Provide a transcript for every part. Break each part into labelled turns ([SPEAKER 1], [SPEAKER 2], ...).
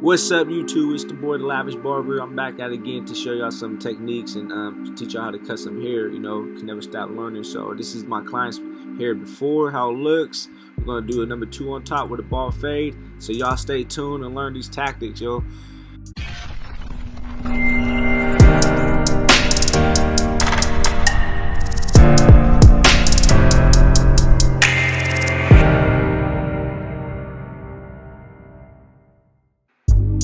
[SPEAKER 1] What's up, YouTube? It's the boy, the Lavish Barber. I'm back at it again to show y'all some techniques and teach y'all how to cut some hair. You know, can never stop learning. So this is my client's hair before, how it looks. We're gonna do a number 2 on top with a ball fade. So y'all stay tuned and learn these tactics, yo.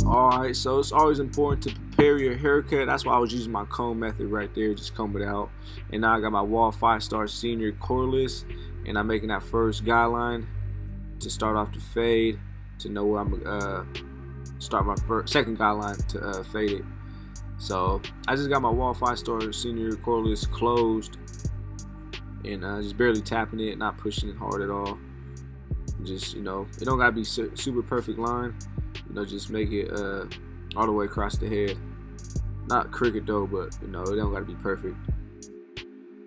[SPEAKER 1] Alright, so it's always important to prepare your haircut. That's why I was using my comb method right there, just comb it out. And now I got my Wall 5-star senior cordless, and I'm making that first guideline to start off the fade, to know where I'm gonna start my second guideline to fade it. So I just got my Wall 5-star senior cordless closed, and just barely tapping it, not pushing it hard at all. Just, you know, it don't gotta be super perfect line. You know, just make it all the way across the head. Not crooked though, but you know, it don't gotta be perfect.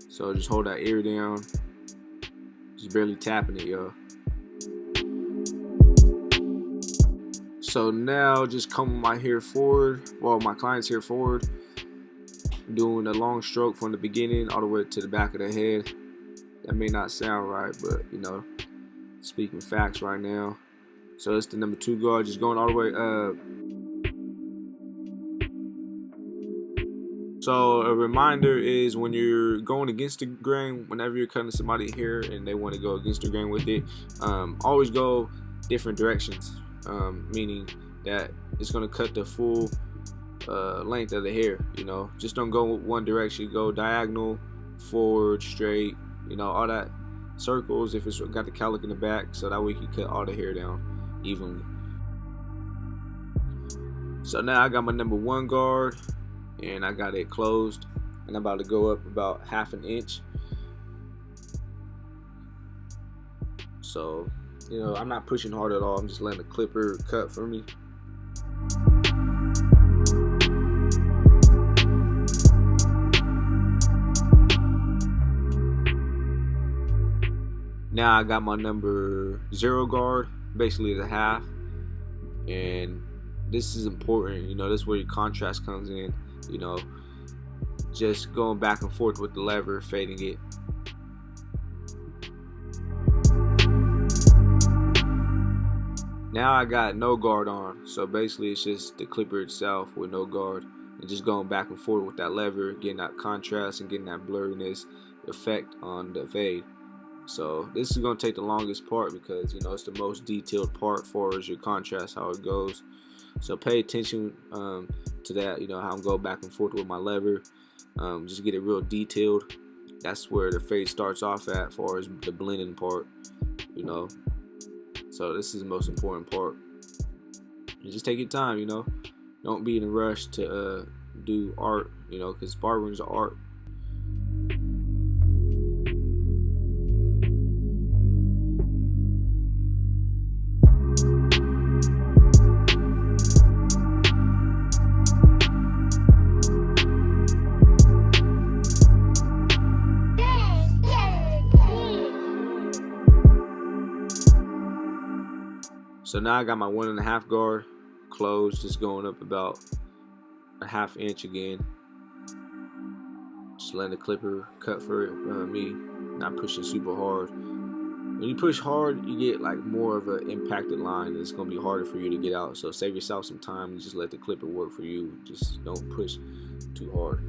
[SPEAKER 1] So just hold that ear down. Just barely tapping it, yo. So now just combing my hair forward, well, my client's hair forward, doing a long stroke from the beginning all the way to the back of the head. That may not sound right, but you know, speaking facts right now. So it's the number 2 guard, just going all the way up. So a reminder is, when you're going against the grain, whenever you're cutting somebody's hair and they want to go against the grain with it, always go different directions, meaning that it's going to cut the full length of the hair. You know, just don't go one direction, go diagonal, forward, straight, you know, all that, circles if it's got the cowlick in the back, so that way you can cut all the hair down evenly. So now I got my number 1 guard and I got it closed, and I'm about to go up about 1/2 inch. So, you know, I'm not pushing hard at all. I'm just letting the clipper cut for me. Now I got my number 0 guard, basically the 1/2, and this is important. You know, this is where your contrast comes in. You know, just going back and forth with the lever, fading it. Now I got no guard on, so basically it's just the clipper itself with no guard, and just going back and forth with that lever, getting that contrast and getting that blurriness effect on the fade. So this is going to take the longest part because, you know, it's the most detailed part as far as your contrast, how it goes. So pay attention to that, you know, how I'm going back and forth with my lever. Just get it real detailed. That's where the fade starts off at, as far as the blending part, you know. So this is the most important part. You just take your time, you know. Don't be in a rush to do art, you know, because barbering is an art. So now I got my 1.5 guard closed, just going up about 1/2 inch again. Just letting the clipper cut for me, not pushing super hard. When you push hard, you get like more of an impacted line, and it's gonna be harder for you to get out. So save yourself some time and just let the clipper work for you. Just don't push too hard.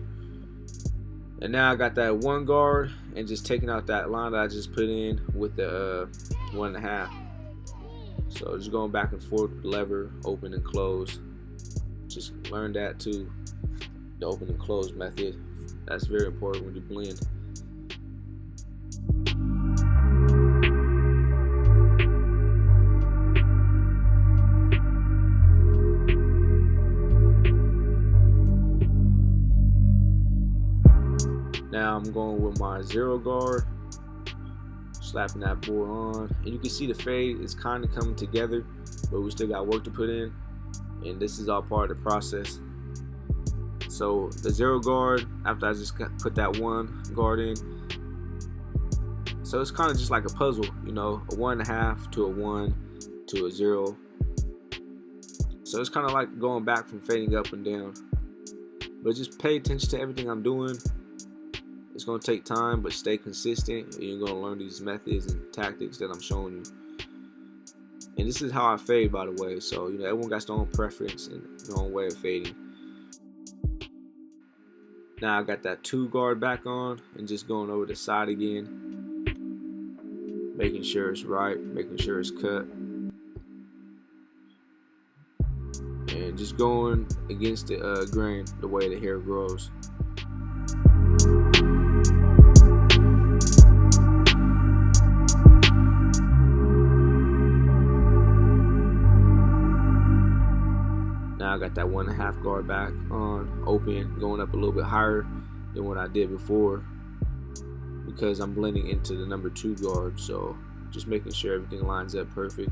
[SPEAKER 1] And now I got that 1 guard and just taking out that line that I just put in with the 1.5. So just going back and forth with the lever, open and close. Just learn that too, the open and close method. That's very important when you blend. Now I'm going with my 0 guard, slapping that board on, and you can see the fade is kind of coming together, but we still got work to put in, and this is all part of the process. So the 0 guard, after I just put that 1 guard in, so it's kind of just like a puzzle, you know, a 1.5 to a 1 to a 0 So it's kind of like going back from fading up and down. But just pay attention to everything I'm doing. It's going to take time, but stay consistent. And you're going to learn these methods and tactics that I'm showing you. And this is how I fade, by the way. So, you know, everyone got their own preference and their own way of fading. Now I got that 2 guard back on and just going over the side again. Making sure it's right, making sure it's cut. And just going against the grain, the way the hair grows. Now I got that 1.5 guard back on, open, going up a little bit higher than what I did before because I'm blending into the number 2 guard. So just making sure everything lines up perfect.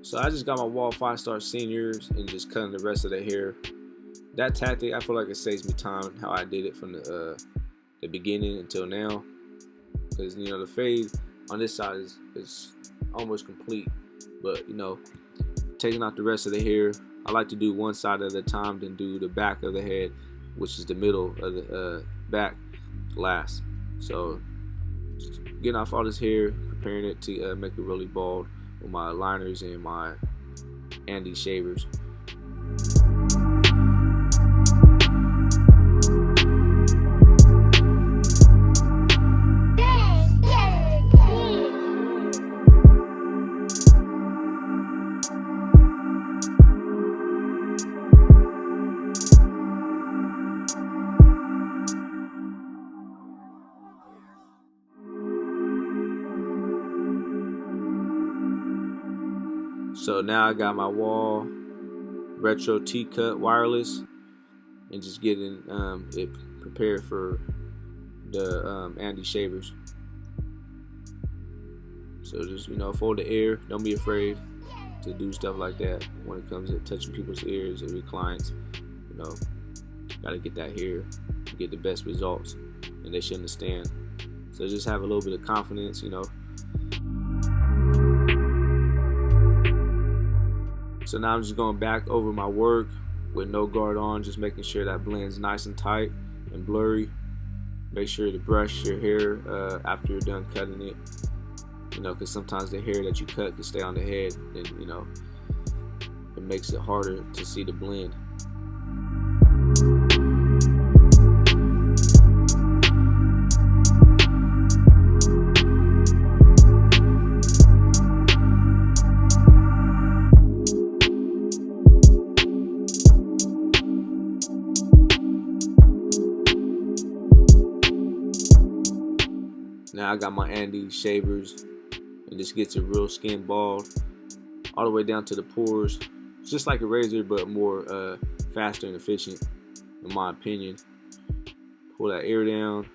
[SPEAKER 1] So I just got my wall 5-star seniors and just cutting the rest of the hair. That tactic, I feel like it saves me time how I did it from the beginning until now. Because, you know, the fade on this side is almost complete. But, you know, taking out the rest of the hair, I like to do one side at a time, then do the back of the head, which is the middle of the back last. So just getting off all this hair, preparing it to make it really bald with my liners and my Andy shavers. So now I got my wall retro T-cut wireless and just getting it prepared for the Andy shavers. So just, you know, fold the ear. Don't be afraid to do stuff like that when it comes to touching people's ears and your clients. You know, gotta get that hair to get the best results, and they should understand. So just have a little bit of confidence, you know. So now I'm just going back over my work with no guard on, just making sure that blends nice and tight and blurry. Make sure to brush your hair after you're done cutting it, you know, because sometimes the hair that you cut can stay on the head, and, you know, it makes it harder to see the blend. Now I got my Andy shavers, and this gets it real skin bald all the way down to the pores. It's just like a razor, but more faster and efficient, in my opinion. Pull that ear down,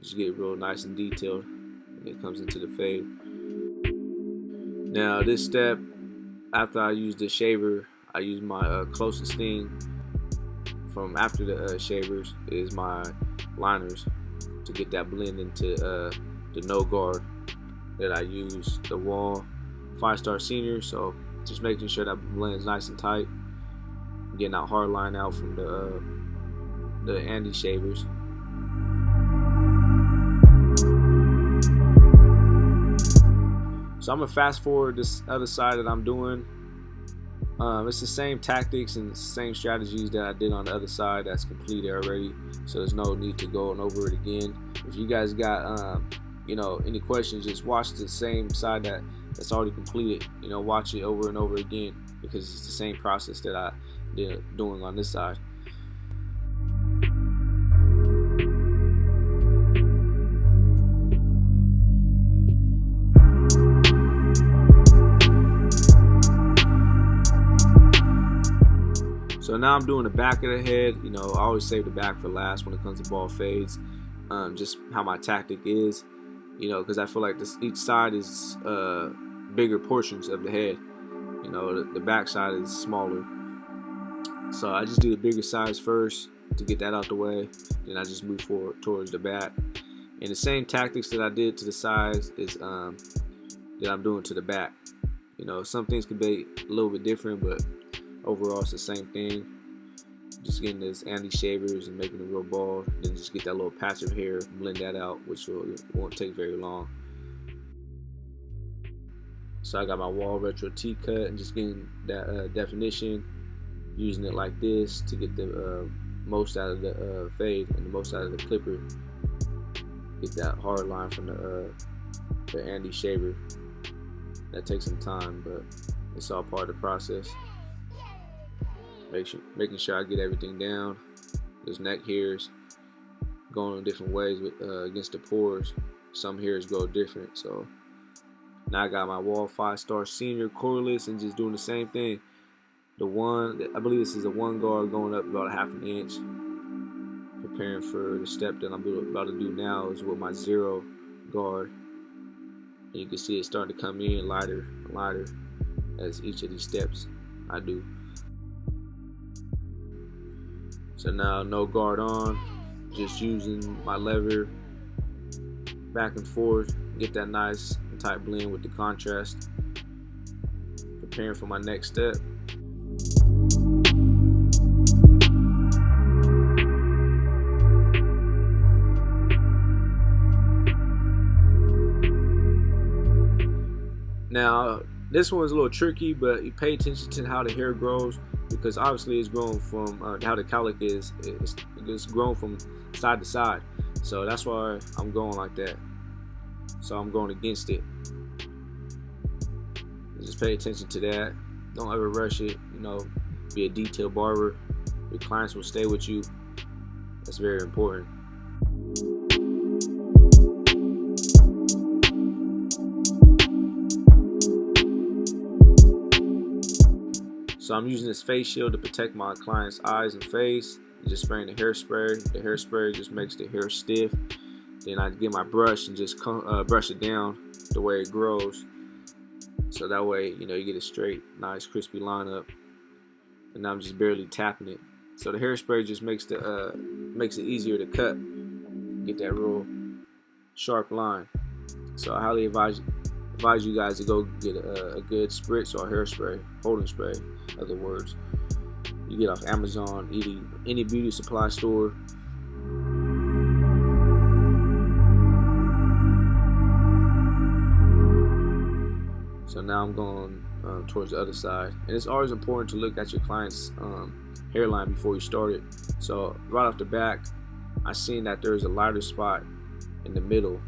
[SPEAKER 1] just get it real nice and detailed, and it comes into the fade. Now this step, after I use the shaver, I use my closest thing from after the shavers is my liners, to get that blend into the no guard that I use, the wall 5-star senior. So just making sure that blends nice and tight, getting that hard line out from the Andy shavers. So I'm gonna fast forward this other side that I'm doing. It's the same tactics and same strategies that I did on the other side that's completed already, so there's no need to go over it again. If you guys got any questions, just watch the same side that's already completed. Watch it over and over again, because it's the same process that I did doing on this side. So now I'm doing the back of the head. I always save the back for last when it comes to bald fades. Just how my tactic is, because I feel like each side is bigger portions of the head. The back side is smaller. So I just do the bigger size first to get that out the way. Then I just move forward towards the back. And the same tactics that I did to the sides is that I'm doing to the back. Some things can be a little bit different, but overall it's the same thing. Just getting this anti-shavers and making it real bald, then just get that little patch of hair, blend that out, which won't take very long. So I got my wall retro T-cut and just getting that definition, using it like this to get the most out of the fade and the most out of the clipper. Get that hard line from the anti-shaver. That takes some time, but it's all part of the process. Making sure I get everything down. There's neck hairs going in different ways with against the pores. Some hairs go different. So now I got my wall 5-star senior cordless and just doing the same thing. I believe this is a 1 guard going up about 1/2 inch. Preparing for the step that I'm about to do now is with my 0 guard. And you can see it starting to come in lighter and lighter as each of these steps I do. So now no guard on, just using my lever back and forth, get that nice and tight blend with the contrast. Preparing for my next step. Now this one's a little tricky, but you pay attention to how the hair grows, because obviously it's grown from how the cowlick is. It's grown from side to side, so that's why I'm going like that. So I'm going against it. Just pay attention to that. Don't ever rush it. Be a detailed barber. Your clients will stay with you. That's very important. So I'm using this face shield to protect my client's eyes and face. Just spraying the hairspray. The hairspray just makes the hair stiff. Then I get my brush and just brush it down the way it grows. So that way, you get a straight, nice, crispy lineup. And I'm just barely tapping it. So the hairspray just makes it easier to cut. Get that real sharp line. So I highly advise you guys to go get a good spritz or hairspray, holding spray, other words. You get off Amazon, any beauty supply store. So now I'm going towards the other side, and it's always important to look at your client's hairline before you start it. So right off the back, I seen that there's a lighter spot in the middle,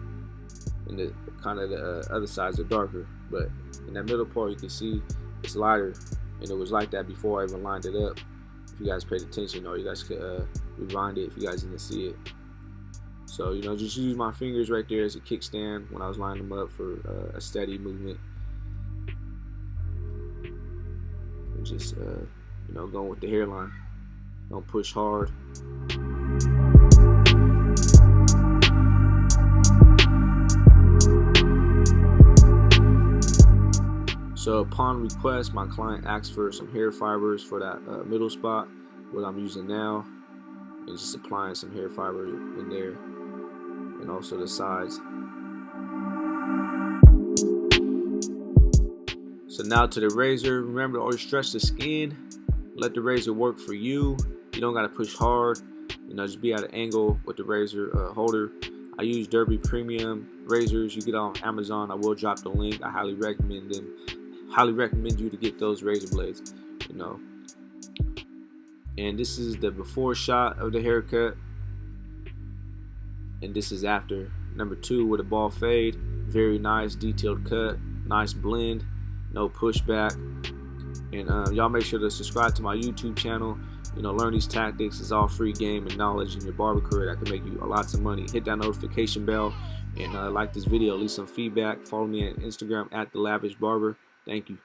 [SPEAKER 1] and the kind of the other sides are darker, but in that middle part you can see it's lighter, and it was like that before I even lined it up. If you guys paid attention, or you guys could rewind it if you guys didn't see it. So just use my fingers right there as a kickstand when I was lining them up for a steady movement. And just going with the hairline. Don't push hard. So upon request, my client asked for some hair fibers for that middle spot, what I'm using now, and just applying some hair fiber in there, and also the sides. So now to the razor. Remember to always stretch the skin. Let the razor work for you. You don't gotta push hard. Just be at an angle with the razor holder. I use Derby Premium razors. You get on Amazon. I will drop the link. I highly recommend them. Highly recommend you to get those razor blades. And this is the before shot of the haircut, and this is after. Number 2 with a ball fade. Very nice detailed cut, nice blend, no pushback. And y'all make sure to subscribe to my YouTube channel. You know, learn these tactics. It's all free game and knowledge in your barber career that can make you lots of money. Hit that notification bell and like this video. Leave some feedback. Follow me on Instagram @TheLavishBarber. Thank you.